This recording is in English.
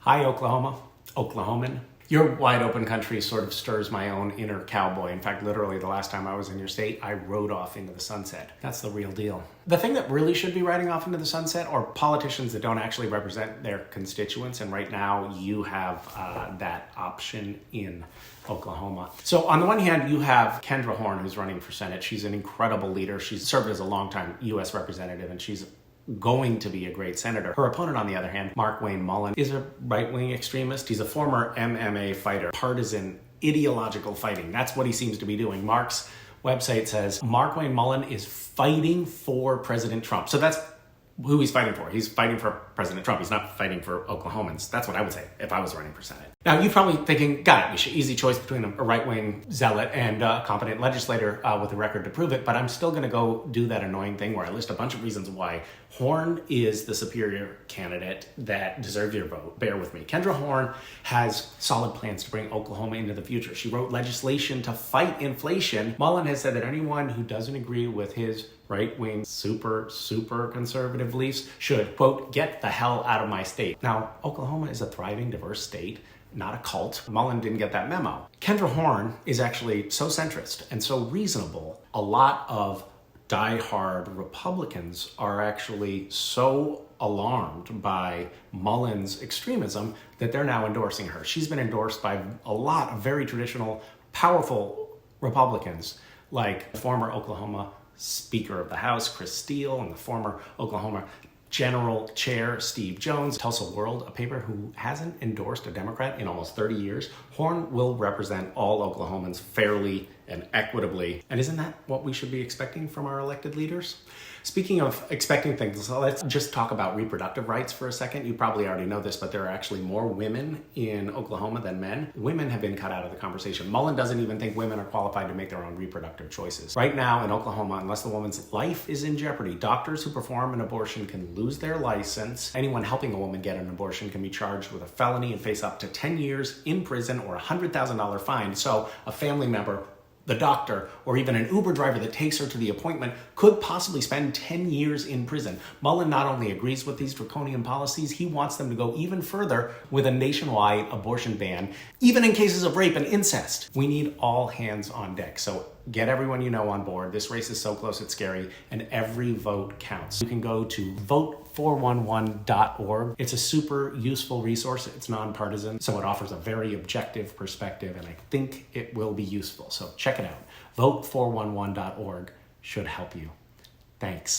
Hi, Oklahoma, Oklahoman. Your wide open country sort of stirs my own inner cowboy. In fact, literally the last time I was in your state, I rode off into the sunset. That's the real deal. The thing that really should be riding off into the sunset are politicians that don't actually represent their constituents. And right now you have that option in Oklahoma. So on the one hand, you have Kendra Horn, who's running for Senate. She's an incredible leader. She's served as a longtime U.S. representative, and she's going to be a great senator. Her opponent, on the other hand, Markwayne Mullin, is a right-wing extremist. He's a former MMA fighter, partisan, ideological fighting. That's what he seems to be doing. Mark's website says Markwayne Mullin is fighting for President Trump. So that's who he's fighting for. He's fighting for President Trump. He's not fighting for Oklahomans. That's what I would say if I was running for Senate. Now, you're probably thinking, got it, easy choice between a right-wing zealot and a competent legislator with a record to prove it, but I'm still going to go do that annoying thing where I list a bunch of reasons why Horn is the superior candidate that deserves your vote. Bear with me. Kendra Horn has solid plans to bring Oklahoma into the future. She wrote legislation to fight inflation. Mullin has said that anyone who doesn't agree with his right-wing, super conservative beliefs should, quote, get the hell out of my state. Now, Oklahoma is a thriving, diverse state, not a cult. Mullin didn't get that memo. Kendra Horn is actually so centrist and so reasonable. A lot of diehard Republicans are actually so alarmed by Mullin's extremism that they're now endorsing her. She's been endorsed by a lot of very traditional, powerful Republicans, like the former Oklahoma Speaker of the House, Chris Steele, and the former Oklahoma General Chair, Steve Jones. Tulsa World, a paper who hasn't endorsed a Democrat in almost 30 years. Horn will represent all Oklahomans fairly and equitably. And isn't that what we should be expecting from our elected leaders? Speaking of expecting things, let's just talk about reproductive rights for a second. You probably already know this, but there are actually more women in Oklahoma than men. Women have been cut out of the conversation. Mullin doesn't even think women are qualified to make their own reproductive choices. Right now in Oklahoma, unless the woman's life is in jeopardy, doctors who perform an abortion can lose their license. Anyone helping a woman get an abortion can be charged with a felony and face up to 10 years in prison or a $100,000 fine. So a family member, the doctor, or even an Uber driver that takes her to the appointment could possibly spend 10 years in prison. Mullin not only agrees with these draconian policies, he wants them to go even further with a nationwide abortion ban, even in cases of rape and incest. We need all hands on deck. So get everyone you know on board. This race is so close it's scary, and every vote counts. You can go to vote411.org. It's a super useful resource. It's nonpartisan, so it offers a very objective perspective, and I think it will be useful. So check it out. Vote411.org should help you. Thanks.